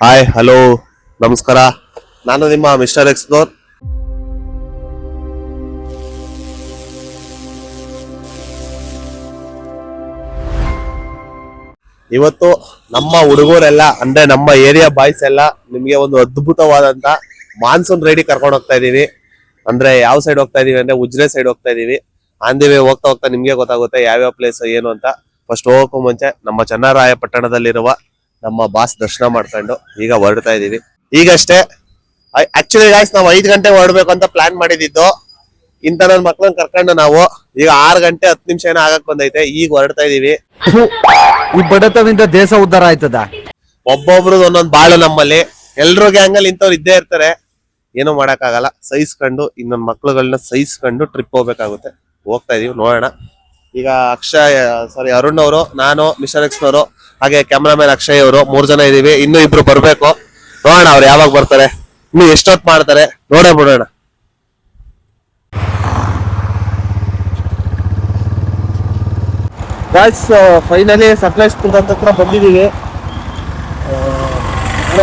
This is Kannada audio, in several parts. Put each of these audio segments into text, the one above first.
ಹಾಯ್ ಹಲೋ ನಮಸ್ಕಾರ. ನಾನು ನಿಮ್ಮ ಮಿಸ್ಟರ್ ಎಕ್ಸ್ಪ್ಲೋರ್. ಇವತ್ತು ನಮ್ಮ ಹುಡುಗರೆಲ್ಲ ಅಂದ್ರೆ ನಮ್ಮ ಏರಿಯಾ ಬಾಯ್ಸ್ ಎಲ್ಲ ನಿಮ್ಗೆ ಒಂದು ಅದ್ಭುತವಾದಂತ ಮಾನ್ಸೂನ್ ರೈಡಿ ಕರ್ಕೊಂಡು ಹೋಗ್ತಾ ಇದೀವಿ. ಅಂದ್ರೆ ಯಾವ ಸೈಡ್ ಹೋಗ್ತಾ ಇದೀವಿ ಅಂದ್ರೆ ಉಜ್ರೆ ಸೈಡ್ ಹೋಗ್ತಾ ಇದೀವಿ. ಆನ್ ದಿ ವೇ ಹೋಗ್ತಾ ಹೋಗ್ತಾ ನಿಮ್ಗೆ ಗೊತ್ತಾಗುತ್ತೆ ಯಾವ್ಯಾವ ಪ್ಲೇಸ್ ಏನು ಅಂತ. ಫಸ್ಟ್ ಹೋಗೋಕ್ಕೂ ಮುಂಚೆ ನಮ್ಮ ಚನ್ನರಾಯ ಪಟ್ಟಣದಲ್ಲಿರುವ ನಮ್ಮ ಬಾಸ್ ದರ್ಶನ ಮಾಡ್ಕೊಂಡು ಈಗ ಹೊರಡ್ತಾ ಇದೀವಿ. ಈಗಷ್ಟೇ ಆಕ್ಚುಲಿ ಗಾಯ್ಸ್ ನಾವು 5 ಗಂಟೆ ಹೊರಡ್ಬೇಕು ಅಂತ ಪ್ಲಾನ್ ಮಾಡಿದ್ದು. ಇಂತ ನನ್ನ ಮಕ್ಳನ್ನ ಕರ್ಕೊಂಡು ನಾವು ಈಗ 6 ಗಂಟೆ 10 ನಿಮಿಷ ಏನೋ ಆಗಕ್ ಬಂದೈತೆ. ಈಗ ಹೊರಡ್ತಾ ಇದೀವಿ. ಈ ಬಡತವಿಂದ ದೇಶ ಉದ್ಧಾರ ಆಯ್ತದ. ಒಬ್ಬೊಬ್ರದ್ದು ಒಂದೊಂದ್ ಬಾಳು ನಮ್ಮಲ್ಲಿ. ಎಲ್ರು ಗ್ಯಾಂಗಲ್ಲಿ ಇಂಥವ್ರು ಇದ್ದೇ ಇರ್ತಾರೆ. ಏನು ಮಾಡಕ್ ಆಗಲ್ಲ, ಸಹಿಸ್ಕೊಂಡು ಇನ್ನೊಂದ್ ಮಕ್ಳುಗಳನ್ನ ಸಹಿಸ್ಕೊಂಡು ಟ್ರಿಪ್ ಹೋಗ್ಬೇಕಾಗುತ್ತೆ. ಹೋಗ್ತಾ ಇದೀವಿ, ನೋಡೋಣ. ಈಗ ಅರುಣ್ ಅವರು, ನಾನು, ಮಿಸ್ಟರ್ ಎಕ್ಸ್ಪ್ಲೋರ್, ಹಾಗೆ ಕ್ಯಾಮ್ರಾಮನ್ ಅಕ್ಷಯ್ ಅವರು 3 ಜನ ಇದೀವಿ. ಇನ್ನೂ 2 ಬರ್ಬೇಕು. ನೋಡೋಣ ಅವ್ರು ಯಾವಾಗ ಬರ್ತಾರೆ, ಇನ್ನು ಎಷ್ಟೊತ್ತು ಮಾಡ್ತಾರೆ ನೋಡೇ ಬಿಡೋಣ. ಫೈನಲಿ ಸಕಲೇಶ್ಪುರದ ಹತ್ರ ಬಂದಿದೀವಿ.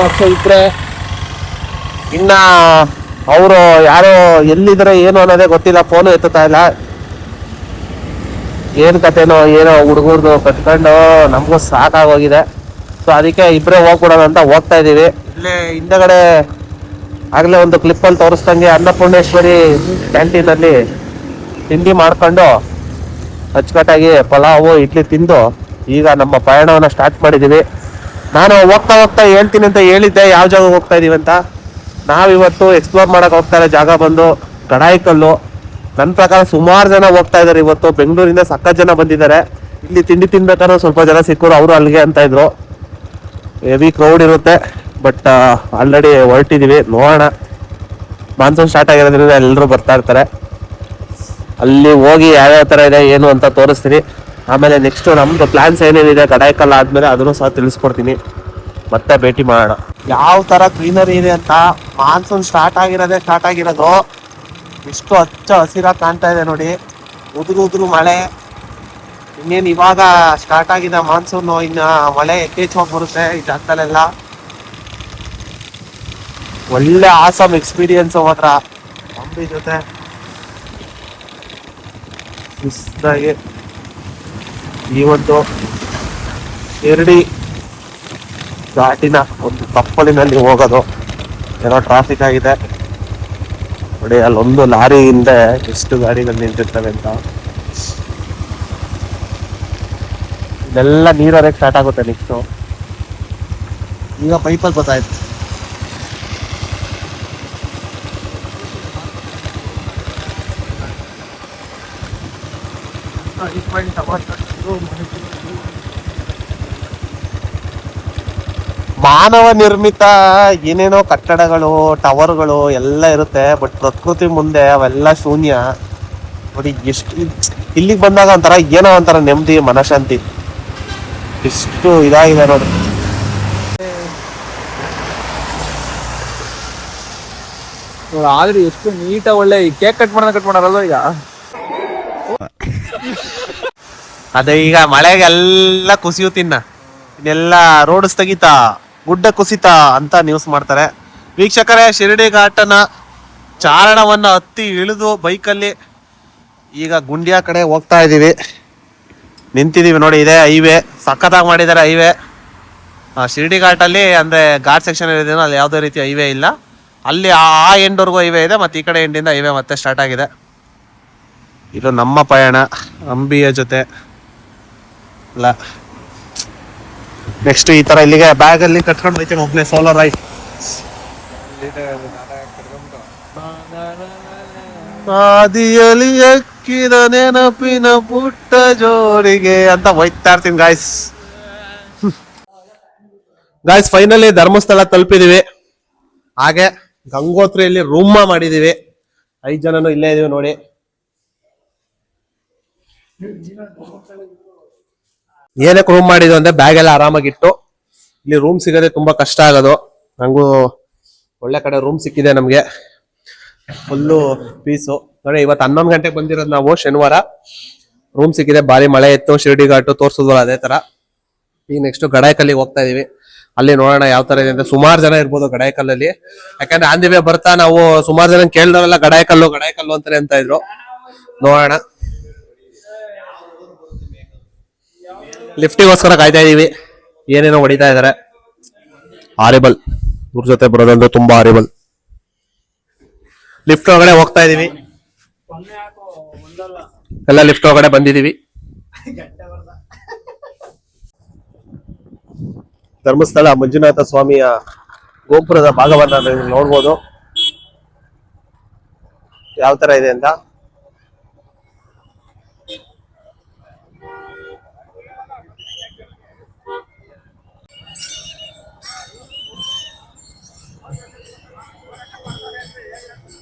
ಅಕ್ಷಯ್ ಇದ್ರೆ ಇನ್ನ ಅವರು ಯಾರೋ ಎಲ್ಲಿದ್ರೆ ಏನು ಅನ್ನೋದೇ ಗೊತ್ತಿಲ್ಲ. ಫೋನು ಎತ್ತುತ್ತಾ ಇಲ್ಲ. ಏನ್ ಕತೆನೋ ಏನೋ ಹುಡುಗರ್ದು ಕಟ್ಕೊಂಡು ನಮಗೂ ಸಾಕಾಗೋಗಿದೆ. ಸೊ ಅದಕ್ಕೆ ಇಬ್ಬರೇ ಹೋಗ್ಬಿಡೋಣ ಅಂತ ಹೋಗ್ತಾ ಇದೀವಿ. ಇಲ್ಲೇ ಹಿಂದಗಡೆ ಆಗ್ಲೇ ಒಂದು ಕ್ಲಿಪ್ ಅಲ್ಲಿ ತೋರಿಸ್ದಂಗೆ ಅನ್ನಪೂರ್ಣೇಶ್ವರಿ ಕ್ಯಾಂಟೀನ್ ಅಲ್ಲಿ ತಿಂಡಿ ಮಾಡ್ಕೊಂಡು ಅಚ್ಚುಕಟ್ಟಾಗಿ ಪಲಾವು ಇಡ್ಲಿ ತಿಂದು ಈಗ ನಮ್ಮ ಪಯಣವನ್ನ ಸ್ಟಾರ್ಟ್ ಮಾಡಿದೀವಿ. ನಾನು ಹೋಗ್ತಾ ಹೋಗ್ತಾ ಹೇಳ್ತೀನಿ ಅಂತ ಹೇಳಿದ್ದೆ ಯಾವ ಜಾಗ ಹೋಗ್ತಾ ಇದೀವಿ ಅಂತ. ನಾವಿವತ್ತು ಎಕ್ಸ್ಪ್ಲೋರ್ ಮಾಡಕ್ ಹೋಗ್ತಾ ಇರೋ ಜಾಗ ಬಂದು ಗಡಾಯಿಕಲ್ಲು. ನನ್ನ ಪ್ರಕಾರ ಸುಮಾರು ಜನ ಹೋಗ್ತಾ ಇದಾರೆ ಇವತ್ತು. ಬೆಂಗಳೂರಿಂದ ಸಖತ್ ಜನ ಬಂದಿದ್ದಾರೆ. ಇಲ್ಲಿ ತಿಂಡಿ ತಿನ್ಬೇಕಾದ್ರೆ ಸ್ವಲ್ಪ ಜನ ಸಿಕ್ಕರು, ಅವರು ಅಲ್ಲಿಗೆ ಅಂತ ಇದ್ರು. ಹೆವಿ ಕ್ರೌಡ್ ಇರುತ್ತೆ. ಬಟ್ ಆಲ್ರೆಡಿ ಹೊರಟಿದೀವಿ. ನೋಡೋಣ, ಮಾನ್ಸೂನ್ ಸ್ಟಾರ್ಟ್ ಆಗಿರೋದ್ರಿಂದ ಎಲ್ಲರೂ ಬರ್ತಾ ಇರ್ತಾರೆ. ಅಲ್ಲಿ ಹೋಗಿ ಯಾವ್ಯಾವ ತರ ಇದೆ ಏನು ಅಂತ ತೋರಿಸ್ತೀನಿ. ಆಮೇಲೆ ನೆಕ್ಸ್ಟ್ ನಮ್ದು ಪ್ಲಾನ್ಸ್ ಏನೇನಿದೆ ಗಡಾಯಿಕಲ್ ಆದ್ಮೇಲೆ ಅದನ್ನು ಸಹ ತಿಳಿಸ್ಕೊಡ್ತೀನಿ. ಮತ್ತೆ ಭೇಟಿ ಮಾಡೋಣ. ಯಾವ ತರ ಗ್ರೀನರಿ ಇದೆ ಅಂತ. ಮಾನ್ಸೂನ್ ಸ್ಟಾರ್ಟ್ ಆಗಿರೋದು. ಎಷ್ಟು ಹಚ್ಚ ಹಸಿರಾಗಿ ಕಾಣ್ತಾ ಇದೆ ನೋಡಿ. ಉದುರು ಮಳೆ. ಇನ್ನೇನು ಇವಾಗ ಸ್ಟಾರ್ಟ್ ಆಗಿದೆ ಮಾನ್ಸೂನ್. ಇನ್ನ ಮಳೆ ಯಥೇಚ್ಛವಾಗಿ ಬರುತ್ತೆ ಈ ಜಾಗದಲ್ಲೆಲ್ಲ. ಒಳ್ಳೆ ಆಸಮ್ ಎಕ್ಸ್ಪೀರಿಯನ್ಸ್ ಮಾತ್ರ ಅಂಬಿ ಜೊತೆ. ಈ ಒಂದು ಶಿರಡಿ ಘಾಟಿನ ಒಂದು ಕಪ್ಪಲಿನಲ್ಲಿ ಹೋಗೋದು. ಏನೋ ಟ್ರಾಫಿಕ್ ಆಗಿದೆ ನೋಡಿ. ಅಲ್ಲೊಂದು ಲಾರಿ ಹಿಂದೆ ಎಷ್ಟು ಗಾಡಿಗಳು ನಿಂತಿರ್ತವೆ ಅಂತ. ಇದೆಲ್ಲ ನೀರವರೆಗೆ ಸ್ಟಾರ್ಟ್ ಆಗುತ್ತೆ ನೆಕ್ಸ್ಟ್. ಈಗ ಪೈಪಲ್ಲಿ ಗೊತ್ತಾಯ್ತು. ಮಾನವ ನಿರ್ಮಿತ ಏನೇನೋ ಕಟ್ಟಡಗಳು, ಟವರ್ಗಳು ಎಲ್ಲ ಇರುತ್ತೆ. ಬಟ್ ಪ್ರಕೃತಿ ಮುಂದೆ ಅವೆಲ್ಲ ಶೂನ್ಯ ನೋಡಿ. ಎಷ್ಟು ಇಲ್ಲಿಗೆ ಬಂದಾಗ ಒಂಥರ ಏನೋ ಒಂಥರ ನೆಮ್ಮದಿ, ಮನಶಾಂತಿ. ಎಷ್ಟು ಇದಾಗಿದೆ ನೋಡಿ. ಆದ್ರೆ ಎಷ್ಟು ನೀಟಾಗಿ ಒಳ್ಳೆ ಕೇಕ್ ಕಟ್ ಮಾಡಾರಲ್ವ ಈಗ. ಅದೇ ಈಗ ಮಳೆಗೆಲ್ಲ ಕುಸಿಯುತ್ತಿನ್ನ ಇನ್ನೆಲ್ಲ ರೋಡ್ ಸ್ಥಗಿತ, ಗುಡ್ಡ ಕುಸಿತ ಅಂತ ನ್ಯೂಸ್ ಮಾಡ್ತಾರೆ. ವೀಕ್ಷಕರೇ, ಶಿರಡಿ ಘಾಟನ ಚಾರಣವನ್ನ ಹತ್ತಿ ಇಳಿದು ಬೈಕಲ್ಲಿ ಈಗ ಗುಂಡ್ಯಾ ಕಡೆ ಹೋಗ್ತಾ ಇದೀವಿ. ನಿಂತಿದೀವಿ ನೋಡಿ. ಇದೆ ಹೈವೇ, ಸಖತ್ತಾಗಿ ಮಾಡಿದ್ದಾರೆ ಹೈವೇ. ಶಿರಡಿ ಘಾಟಲ್ಲಿ ಅಂದ್ರೆ ಘಾಟ್ ಸೆಕ್ಷನ್ ಇರೋದೇನೋ ಅಲ್ಲಿ ಯಾವುದೇ ರೀತಿ ಹೈವೇ ಇಲ್ಲ. ಅಲ್ಲಿ ಆ ಎಂಡ್ವರೆಗೂ ಹೈವೇ ಇದೆ, ಮತ್ತೆ ಈ ಕಡೆ ಎಂಡಿಂದ ಹೈವೇ ಮತ್ತೆ ಸ್ಟಾರ್ಟ್ ಆಗಿದೆ. ಇದು ನಮ್ಮ ಪಯಣ ಅಂಬಿಯ ಜೊತೆ ಅಲ್ಲ. ನೆಕ್ಸ್ಟ್ ಈ ತರ ಇಲ್ಲಿಗೆ ಬ್ಯಾಗ್ ಅಲ್ಲಿ ಕಟ್ಕೊಂಡು ಹೋಗ್ತೀನಿ ಒಬ್ನೇ ಸೋಲೋ ರೈಡ್. ಆದಿಯಲ್ಲಿ ಅಕ್ಕಿದ ನೆನಪಿನ ಪುಟ್ಟ ಜೋಡಿಗೆ ಅಂತ ಹೋಯ್ತಾ ಇರ್ತೀನಿ ಗಾಯ್ಸ್. ಫೈನಲಿ ಧರ್ಮಸ್ಥಳ ತಲುಪಿದೀವಿ. ಹಾಗೆ ಗಂಗೋತ್ರಿಯಲ್ಲಿ ರೂಮ್ ಮಾಡಿದೀವಿ. 5 ಜನನು ಇಲ್ಲೇ ಇದೀವಿ ನೋಡಿ. ಏನಕ್ಕೆ ರೂಮ್ ಮಾಡಿದ್ವಿ ಅಂದ್ರೆ ಬ್ಯಾಗ್ ಎಲ್ಲ ಆರಾಮಾಗಿಟ್ಟು. ಇಲ್ಲಿ ರೂಮ್ ಸಿಗೋದೇ ತುಂಬಾ ಕಷ್ಟ ಆಗೋದು. ನಂಗೂ ಒಳ್ಳೆ ಕಡೆ ರೂಮ್ ಸಿಕ್ಕಿದೆ ನಮ್ಗೆ. ಫುಲ್ಲು ಪೀಸು ನೋಡಿ. ಇವತ್ತು 11 ಗಂಟೆಗೆ ಬಂದಿರೋದು ನಾವು, ಶನಿವಾರ. ರೂಮ್ ಸಿಕ್ಕಿದೆ. ಭಾರಿ ಮಳೆ ಇತ್ತು. ಶಿರಡಿ ಘಾಟು ತೋರ್ಸಿದ್ವಲ್ಲ ಅದೇ ತರ. ಈಗ ನೆಕ್ಸ್ಟ್ ಗಡಾಯಿಕಲ್ಲಿಗೆ ಹೋಗ್ತಾ ಇದೀವಿ. ಅಲ್ಲಿ ನೋಡೋಣ ಯಾವ ತರ ಇದೆ ಅಂತ. ಸುಮಾರು ಜನ ಇರ್ಬೋದು ಗಡಾಯಿಕಲ್ಲಲ್ಲಿ, ಯಾಕಂದ್ರೆ ಆನ್ ದಿ ವೇ ಬರ್ತಾ ನಾವು ಸುಮಾರು ಜನ ಕೇಳಿದವರೆಲ್ಲ ಗಡಾಯಿಕಲ್ಲು ಅಂತಾನೆ ಅಂತ ಇದ್ರು. ನೋಡೋಣ. ಲಿಫ್ಟಿಗೋಸ್ಕರ ಕಾಯ್ತಾ ಇದೀವಿ. ಏನೇನೋ ಹೊಡಿತಾ ಇದಾರೆ. ಹಾರಿಬಲ್, ಇವ್ರ ಜೊತೆ ಬರೋದಂದ್ರೆ ತುಂಬಾ ಹಾರಿಬಲ್. ಲಿಫ್ಟ್ ಒಳಗಡೆ ಹೋಗ್ತಾ ಇದೀವಿ. ಎಲ್ಲ ಲಿಫ್ಟ್ ಒಳಗಡೆ ಬಂದಿದೀವಿ. ಧರ್ಮಸ್ಥಳ ಮಂಜುನಾಥ ಸ್ವಾಮಿಯ ಗೋಪುರದ ಭಾಗವನ್ನ ನೀವು ನೋಡ್ಬೋದು ಯಾವ ತರ ಇದೆ ಅಂತ.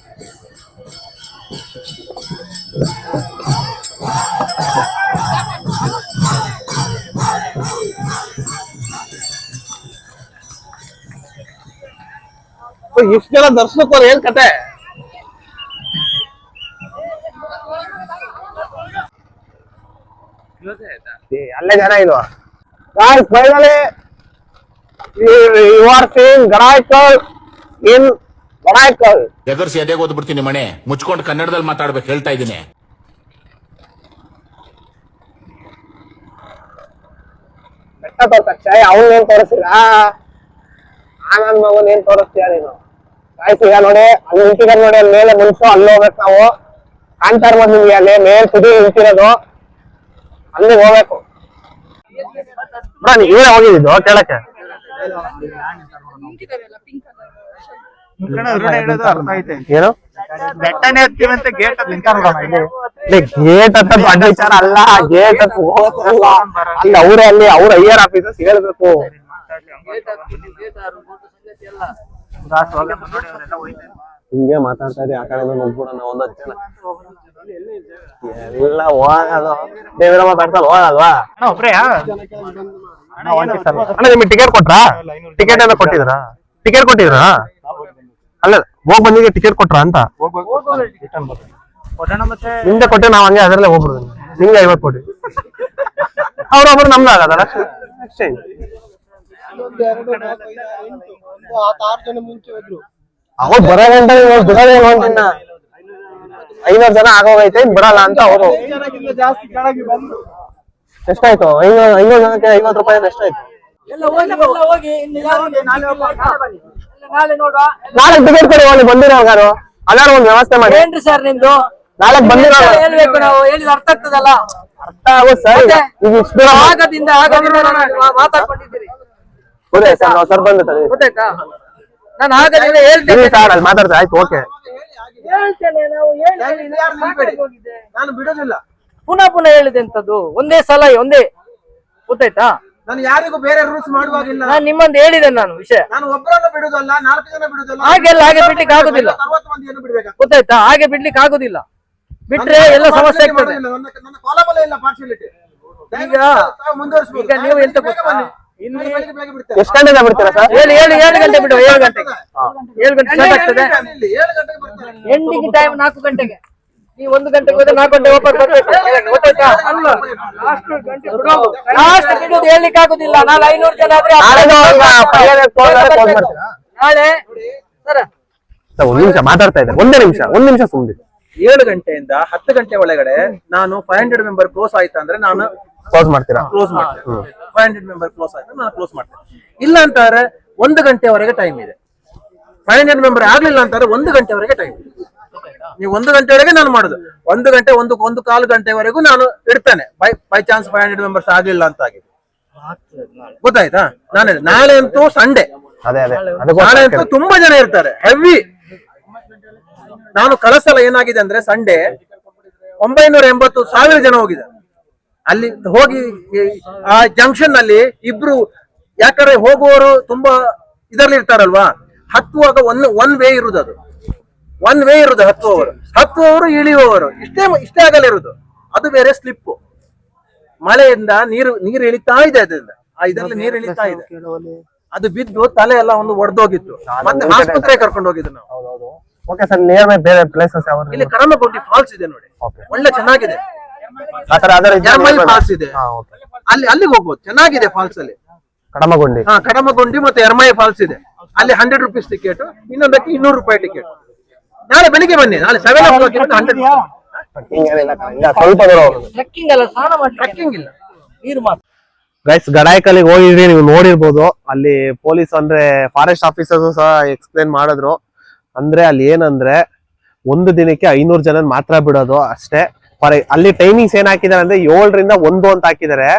ಇಷ್ಟು ಜನ ದರ್ಶನಕ್ಕೆ ಏನ್ ಕತೆ? ಅಲ್ಲೇ ಜನ ಇಲ್ವಾ? ಫೈನಲಿ ಯು ಆರ್ ಸೀಯಿಂಗ್ ಗಡಾಯಿಕಲ್ ಇನ್ ಗಡಾಯಿಕಲ್. ಎದುರ್ಸಿ ಎದೆಗೆ ಓದ್ಬಿಡ್ತೀನಿ ಮನೆ ಮುಚ್ಕೊಂಡು ಕನ್ನಡದಲ್ಲಿ ಮಾತಾಡ್ಬೇಕು ಹೇಳ್ತಾ ಇದ್ದೀನಿ. ಬೆಟ್ಟ ತೋರ್ಸಕ್ಷ ಅವನ್ನೇನ್ ತೋರಿಸಿಲ್ಲ, ಆನಂದ್ ಮಗನ್ ಏನ್ ತೋರಿಸ್ತೀಯ ನೀನು? ಕಾಯ್ತೀಗ ನೋಡಿ, ಅಲ್ಲಿ ನಿಂತಿದ್ದಾರೆ ನೋಡಿ, ಅಲ್ಲಿ ಮೇಲೆ ಮನುಷ್ಯ ಅಲ್ಲಿ ಹೋಗ್ಬೇಕು ನಾವು. ಕಾಣ್ತಾ ಇರ್ಬೋದು ನಿಮ್ಗೆ ಅಲ್ಲಿ ಮೇಲ್ ತುದಿ ನಿಂತಿರೋದು, ಅಲ್ಲಿ ಹೋಗ್ಬೇಕು. ನೀವೇ ಹೋಗಿದ್ದು ಕೇಳಕ್ಕೆ? ಏನು ಬೆಟ್ಟನೇ ಹತ್ತೀವಂತ ಗೇಟ್ ಗೇಟ್ ಹತ್ತ ದೊಡ್ಡ ವಿಚಾರ ಅಲ್ಲ. ಗೇಟ್ ಹತ್ತ ಹೋಗಲ್ಲ, ಅಲ್ಲಿ ಅವರೇ ಅಲ್ಲಿ ಅವ್ರ ಐಆರ್ ಆಫೀಸರ್ಸ್ ಹೇಳ್ಬೇಕು. ಹಿಂಗೆ ಮಾತಾಡ್ತಾ ಇದ್ದೀವಿ. ಆ ಕಡೆ ಹೋಗ್ಬಿಡೋಣ ಒಂದೊಂದ್ ಜನ ಎಲ್ಲ ಹೋಗೋದು. ದೇವರಮ್ಮ ಬರ್ತಾರೆ ಹೋಗಲ್ವಾ? ಅಣ್ಣ ನಿಮ್ಗೆ ಟಿಕೆಟ್ ಕೊಟ್ರಾ? ಟಿಕೆಟ್ ಎಲ್ಲ ಕೊಟ್ಟಿದ್ರಾ? ಟಿಕೆಟ್ ಕೊಟ್ಟಿದ್ರಾ? ಅಲ್ಲ ಹೋಗ್ ಬಂದಿಗೆ ಟಿಕೆಟ್ ಕೊಟ್ರಾ ಅಂತ ನಿಮ್ದೆ ಕೊಟ್ಟೆ. ನಾವ್ ಹಂಗೆ ಅದರಲ್ಲೇ ಹೋಗ್ಬಿಡುದು. ನಿಮ್ಗೆ 50 ಕೋಟಿ, ಅವ್ರೊಬ್ರು ನಮ್ದು ಆಗದಲ್ಲ ಎಕ್ಸ್ಚೇಂಜ್. ಅವ್ರು ಬರೋ ಗಂಟೆ ಬಿಡೋದೇ ನೋಡ್ತಿನ್ನ 500 ಜನ ಆಗೋಗೈತೆ ಬರಲ್ಲ ಅಂತ ಅವರು. ಎಷ್ಟಾಯ್ತು? 500 ಜನಕ್ಕೆ 50 ರೂಪಾಯಿ ಎಷ್ಟಾಯ್ತು? ನಾಳೆ ಟಿಕೆಟ್ ಕೊಡಿ, ಹೋಗಿ ಬಂದಿರೋರು ಅದಾರು ಒಂದು ವ್ಯವಸ್ಥೆ ಮಾಡಿ. ಏನ್ರಿ ಸರ್ ನಿಮ್ದು? ನಾಳೆ ಬಂದಿರೋ ಹೇಳ್ಬೇಕು, ನಾವು ಹೇಳಿದ ಅರ್ಥ ಆಗ್ತದಲ್ಲ. ಅರ್ಥ ಆಗುತ್ತೆ ಸರ್. ಆಗದಿಂದ ಮಾತಾಡ್ಕೊಂಡಿದ್ದೀರಿ ಸರ್ ಬಂದ ಗೊತ್ತಾಯ್ತಾ? ನಾನು ಆಗದಿಂದ ಹೇಳ್ತೇನೆ ಸರ್ ಅಲ್ಲಿ ಮಾತಾಡ್ತಾ ಆಯ್ತು. ಓಕೆ ಹೇಳ್ತೇನೆ, ನಾವು ನಾನು ಬಿಡೋದಿಲ್ಲ. ಪುನಃ ಹೇಳಿದೆ ಅಂತದ್ದು ಒಂದೇ ಸಲ ಒಂದೇ ಗೊತ್ತಾಯ್ತಾ? ನಾನು ಯಾರಿಗೂ ಬೇರೆ ರೂಲ್ಸ್ ಮಾಡುವಾಗಿಲ್ಲ. ನಾನು ನಿಮ್ಮಂದು ಹೇಳಿದೆ ನಾನು ವಿಷಯ. ನಾನು ಒಬ್ಬರನ್ನು ಬಿಡುದಲ್ಲ, 4 ಜನ ಬಿಡುದಲ್ಲ. ಹಾಗೆಲ್ಲ ಹಾಗೆ ಬಿಡ್ಲಿಕ್ಕೆ ಆಗುದಿಲ್ಲ 60 ಮಂದಿಯನ್ನು ಬಿಡ್ಬೇಕಾ? ಗೊತ್ತಾಯ್ತಾ? ಹಾಗೆ ಬಿಡ್ಲಿಕ್ಕೆ ಆಗುದಿಲ್ಲ. ಬಿಟ್ರೆ ಎಲ್ಲ ಸಮಸ್ಯೆ ಆಗ್ತದೆ. ನನ್ನ ಕಾಲಮಲ್ಲ ಇಲ್ಲ ಪಾರ್ಶಿಯಾಲಿಟಿ. ಈಗ ಮುಂದುವರಿಸಬಹುದು. ಈಗ ನೀವು ಎಂತ ಗೊತ್ತಾ? ಇಲ್ಲಿ ಎಷ್ಟು ಗಂಟೆಗೆ ಬಿಡ್ತೀರಾ ಸರ್? 7 ಗಂಟೆ ಬಿಡುವ. 7 ಗಂಟೆಗೆ 7 ಗಂಟೆ ಸ್ಟಾರ್ಟ್ ಆಗ್ತದೆ. 7 ಗಂಟೆಗೆ ಬರ್ತಾರೆ. ಎಂಡಿಂಗ್ ಟೈಮ್ 4 ಗಂಟೆಗೆ. ನೀವು 1 ಗಂಟೆಗೆ ಹೋದ್ರೆ 4 ಗಂಟೆ ವಾಪಸ್ ಬರ್ಬೇಕು. ಗೊತ್ತಾಯ್ತಾ? ಅಲ್ಲ ಲಾಸ್ಟ್ ಬಿಡುದು ಹೇಳ್ಲಿಕ್ಕೆ ಆಗುದಿಲ್ಲ. ನಾಳೆ 500 ಜನ ಆದ್ರೆ ನಾಳೆ ಸರ ಒಂದ್ ನಿಮಿಷ ಮಾತಾಡ್ತಾ ಇದ್ದಾರೆ. ಒಂದ್ ನಿಮಿಷ ಸುಮ್ಮನೆ. 7 ಗಂಟೆಯಿಂದ 10 ಗಂಟೆ ಒಳಗಡೆ ನಾನು 500 ಮೆಂಬರ್ ಕ್ಲೋಸ್ ಆಯ್ತಾ ಅಂದ್ರೆ ನಾನು ಕ್ಲೋಸ್ ಮಾಡ್ತೀರಾ? ಕ್ಲೋಸ್ ಮಾಡ್ತೇನೆ. 500 ಮೆಂಬರ್ ಕ್ಲೋಸ್ ಆಯ್ತು ನಾನು ಕ್ಲೋಸ್ ಮಾಡ್ತೇನೆ. ಇಲ್ಲ ಅಂತಾರೆ 1 ಗಂಟೆವರೆಗೆ ಟೈಮ್ ಇದೆ. 500 ಮೆಂಬರ್ ಆಗ್ಲಿಲ್ಲ ಅಂತಾರೆ 1 ಗಂಟೆವರೆಗೆ ಟೈಮ್ ಇದೆ. ನೀವು 1 ಗಂಟೆವರೆಗೆ ನಾನು ಮಾಡುದು. 1 ಗಂಟೆ 1.25 ಗಂಟೆವರೆಗೂ ನಾನು ಇಡ್ತೇನೆ. ಬೈ ಚಾನ್ಸ್ 500 ಮೆಂಬರ್ಸ್ ಆಗ್ಲಿಲ್ಲ ಅಂತ ಆಗಿದೆ. ಗೊತ್ತಾಯ್ತಾ? ನಾಳೆ ಅಂತೂ ಸಂಡೇ, ಅದೇ ನಾಳೆ ಅಂತೂ ತುಂಬಾ ಜನ ಇರ್ತಾರೆ, ಹೆವಿ. ನಾನು ಕಳಸಲ ಏನಾಗಿದೆ ಅಂದ್ರೆ ಸಂಡೇ 980,000 ಜನ ಹೋಗಿದ್ದಾರೆ. ಅಲ್ಲಿ ಹೋಗಿ ಆ ಜಂಕ್ಷನ್ ನಲ್ಲಿ ಇಬ್ರು, ಯಾಕಂದ್ರೆ ಹೋಗುವವರು ತುಂಬಾ ಇದರಲ್ಲಿ ಇರ್ತಾರಲ್ವಾ, ಹತ್ತುವಾಗ ಒನ್ ವೇ ಇರುದು. ಅದು ಒನ್ ವೇ ಇರುದು. ಹತ್ತುವವರು ಇಳಿಯುವವರು ಇಷ್ಟೇ ಆಗಲ್ಲ ಇರುದು. ಅದು ಬೇರೆ ಸ್ಲಿಪ್. ಮಳೆಯಿಂದ ನೀರು ಇಳಿತಾ ಇದೆ. ಅದರಿಂದ ಇದರಲ್ಲಿ ನೀರು ಇಳಿತಾ ಇದೆ. ಅದು ಬಿದ್ದು ತಲೆ ಎಲ್ಲ ಒಂದು ಒಡೆದೋಗಿತ್ತು. ಮತ್ತೆ ಆಸ್ಪತ್ರೆ ಕರ್ಕೊಂಡು ಹೋಗಿದ್ದು ನಾವು. ಓಕೆ ಸರ್, ನಿಯರ್ ಬೈ ಬೇರೆ ಪ್ಲೇಸಸ್ ಯಾವ? ಇಲ್ಲಿ ಕರಮಗುಂಡಿ ಫಾಲ್ಸ್ ಇದೆ ನೋಡಿ, ಒಳ್ಳೆ ಚೆನ್ನಾಗಿದೆ. ಜರ್ಮಲ್ ಫಾಲ್ಸ್ ಇದೆ, ಅಲ್ಲಿಗೆ ಹೋಗ್ಬೋದು. ಚೆನ್ನಾಗಿದೆ ಫಾಲ್ಸ್ ಅಲ್ಲಿ. ಕಡಮಗೊಂಡಿ. ಕಡಮಗುಂಡಿ ಮತ್ತೆ ಎರ್ಮಾಯಿ ಫಾಲ್ಸ್ ಇದೆ, ಅಲ್ಲಿ 100 rupees ಟಿಕೆಟ್, ಇನ್ನೊಂದಕ್ಕೆ 200 ರೂಪಾಯಿ ಟಿಕೆಟ್. ನಾಳೆ ಬೆಳಿಗ್ಗೆ ಬನ್ನಿ, ನಾಳೆ 7 o'clock 100. ಸ್ವಲ್ಪ ದೂರ ಟ್ರೆಕ್ಕಿಂಗ್ ಅಲ್ಲ, ಸ್ನಾನ ಮಾಡಿ ಟ್ರೆಕ್ಕಿಂಗ್ ಇಲ್ಲ, ನೀರು ಮಾತ್ರ. ಗೈಸ್ ಗಡಾಯಿಕಲ್ಲಿಗೆ ಹೋಗಿದ್ರಿ, ನೀವು ನೋಡಿರ್ಬೋದು. ಅಲ್ಲಿ ಪೊಲೀಸ್ ಅಂದ್ರೆ ಫಾರೆಸ್ಟ್ ಆಫೀಸರ್ಸ್ ಸಹ ಎಕ್ಸ್ಪ್ಲೇನ್ ಮಾಡಿದ್ರು. ಅಂದ್ರೆ ಅಲ್ಲಿ ಏನಂದ್ರೆ ಒಂದು ದಿನಕ್ಕೆ 500 ಜನ ಮಾತ್ರ ಬಿಡೋದು ಅಷ್ಟೇ. ಅಲ್ಲಿ ಟೈಮಿಂಗ್ಸ್ ಏನ್ ಹಾಕಿದಾರೆ ಅಂದ್ರೆ 7 ರಿಂದ 1 ಅಂತ ಹಾಕಿದ್ದಾರೆ.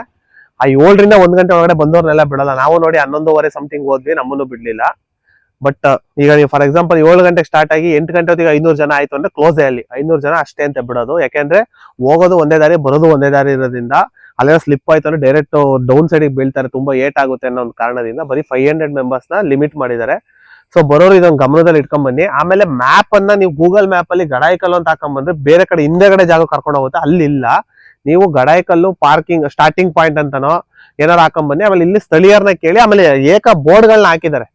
ಆ 7 ರಿಂದ 1 ಗಂಟೆ ಒಳಗಡೆ ಬಂದವ್ರನ್ನೆಲ್ಲ ಬಿಡಲ್ಲ. ನಾವು ನೋಡಿ 11:15 ಸಮಥಿಂಗ್ ಹೋದ್ವಿ, ನಮ್ಮನ್ನು ಬಿಡ್ಲಿಲ್ಲ. ಬಟ್ ಈಗ ನೀವು ಫಾರ್ ಎಕ್ಸಾಂಪಲ್ 7 ಗಂಟೆಗೆ ಸ್ಟಾರ್ಟ್ ಆಗಿ 8 ಗಂಟೆ ಹೊತ್ತಿಗೆ 500 ಜನ ಆಯ್ತು ಅಂದ್ರೆ ಕ್ಲೋಸ್ ಅಲ್ಲಿ 500 ಜನ ಅಷ್ಟೇ ಅಂತ ಬಿಡೋದು. ಯಾಕೆಂದ್ರೆ ಹೋಗೋದು ಒಂದೇ ದಾರಿ, ಬರೋದು ಒಂದೇ ದಾರಿ ಇರೋದ್ರಿಂದ ಅಲ್ಲೆಲ್ಲ ಸ್ಲಿಪ್ ಆಯ್ತು ಅಂದ್ರೆ ಡೈರೆಕ್ಟ್ ಡೌನ್ ಸೈಡ್ ಬೀಳ್ತಾರೆ, ತುಂಬಾ ಏಟ್ ಆಗುತ್ತೆ ಅನ್ನೋ ಒಂದು ಕಾರಣದಿಂದ ಬರೀ 500 ಮೆಂಬರ್ಸ್ ನ ಲಿಮಿಟ್ ಮಾಡಿದ್ದಾರೆ. ಸೊ ಬರೋರು ಇದೊಂದು ಗಮನದಲ್ಲಿ ಇಟ್ಕೊಂಡ್ ಬನ್ನಿ. ಆಮೇಲೆ ಮ್ಯಾಪ್ ಅನ್ನ ನೀವು ಗೂಗಲ್ ಮ್ಯಾಪ್ ಅಲ್ಲಿ ಗಡಾಯಿಕಲ್ಲು ಅಂತ ಹಾಕೊಂಡ್ ಬಂದ್ರೆ ಬೇರೆ ಕಡೆ ಹಿಂದೆಗಡೆ ಜಾಗ ಕರ್ಕೊಂಡು ಹೋಗುತ್ತೆ, ಅಲ್ಲಿ ಇಲ್ಲ. ನೀವು ಗಡಾಯಿಕಲ್ಲು ಪಾರ್ಕಿಂಗ್ ಸ್ಟಾರ್ಟಿಂಗ್ ಪಾಯಿಂಟ್ ಅಂತಾನೋ ಏನಾರು ಹಾಕೊಂಡ್ ಬನ್ನಿ. ಆಮೇಲೆ ಇಲ್ಲಿ ಸ್ಥಳೀಯರನ್ನ ಕೇಳಿ, ಆಮೇಲೆ ಏಕ ಬೋರ್ಡ್ಗಳನ್ನ ಹಾಕಿದ್ದಾರೆ,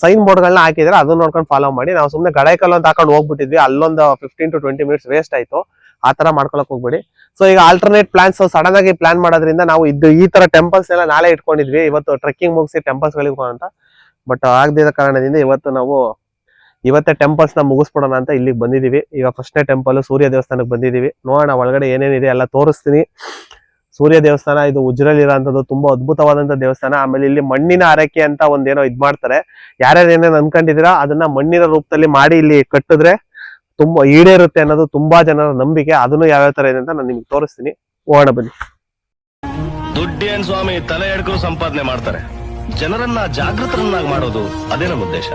ಸೈನ್ ಬೋರ್ಡ್ಗಳನ್ನ ಹಾಕಿದ್ದಾರೆ, ಅದನ್ನ ನೋಡ್ಕೊಂಡು ಫಾಲೋ ಮಾಡಿ. ನಾವು ಸುಮ್ಮನೆ ಗಡಾಯಿಕಲ್ಲು ಅಂತ ಹಾಕೊಂಡು ಹೋಗ್ಬಿಟ್ಟಿದ್ವಿ, ಅಲ್ಲೊಂದು 15 to 20 minutes ವೇಸ್ಟ್ ಆಯ್ತು. ಆ ತರ ಮಾಡ್ಕೊಳಕ್ ಹೋಗ್ಬೇಡಿ. ಸೊ ಈಗ ಆಲ್ಟರ್ನೇಟ್ ಪ್ಲಾನ್ಸ್ ಸಡನ್ ಆಗಿ ಪ್ಲಾನ್ ಮಾಡೋದ್ರಿಂದ ನಾವು ಈ ತರ ಟೆಂಪಲ್ಸ್ ಎಲ್ಲ ನಾಳೆ ಇಟ್ಕೊಂಡಿದ್ವಿ, ಇವತ್ತು ಟ್ರೆಕ್ಕಿಂಗ್ ಮುಗಿಸಿ ಟೆಂಪಲ್ಸ್ ಗಳಿಗೆ ಹೋಗೋಣ ಅಂತ. ಬಟ್ ಆಗದಿದ್ದ ಕಾರಣದಿಂದ ಇವತ್ತೇ ಟೆಂಪಲ್ಸ್ ನ ಮುಗಿಸ್ಬಿಡೋಣ ಅಂತ ಇಲ್ಲಿಗೆ ಬಂದಿದೀವಿ. ಈಗ ಫಸ್ಟ್ನೇ ಟೆಂಪಲ್ ಸೂರ್ಯ ದೇವಸ್ಥಾನಕ್ಕೆ ಬಂದಿದೀವಿ. ನೋಡೋಣ ಒಳಗಡೆ ಏನೇನಿದೆ ಎಲ್ಲ ತೋರಿಸ್ತೀನಿ. ಸೂರ್ಯ ದೇವಸ್ಥಾನ ಇದು ಉಜ್ರಲ್ಲಿ ಇರೋಂಥದ್ದು, ತುಂಬಾ ಅದ್ಭುತವಾದಂತ ದೇವಸ್ಥಾನ. ಆಮೇಲೆ ಇಲ್ಲಿ ಮಣ್ಣಿನ ಹರಕೆ ಅಂತ ಒಂದೇನೋ ಇದ್ ಮಾಡ್ತಾರೆ. ಯಾರ್ಯಾರು ಏನೇನು ಅನ್ಕೊಂಡಿದ್ದೀರಾ ಅದನ್ನ ಮಣ್ಣಿನ ರೂಪದಲ್ಲಿ ಮಾಡಿ ಇಲ್ಲಿ ಕಟ್ಟಿದ್ರೆ ತುಂಬಾ ಈಡೇರುತ್ತೆ ಅನ್ನೋದು ತುಂಬಾ ಜನರ ನಂಬಿಕೆ. ಅದನ್ನು ಯಾವ್ಯಾವ ತರ ಇದೆ ಅಂತ ನಾನು ನಿಮ್ಗೆ ತೋರಿಸ್ತೀನಿ. ಹೋಗೋಣ ಬನ್ನಿ. ದುಡ್ಡೇನ್ ಸ್ವಾಮಿ ತಲೆ ಎಡ್ಕರು ಸಂಪಾದನೆ ಮಾಡ್ತಾರೆ, ಜನರನ್ನ ಜಾಗೃತರನ್ನಾಗಿ ಮಾಡೋದು ಅದೇ ನಮ್ಮ ಉದ್ದೇಶ.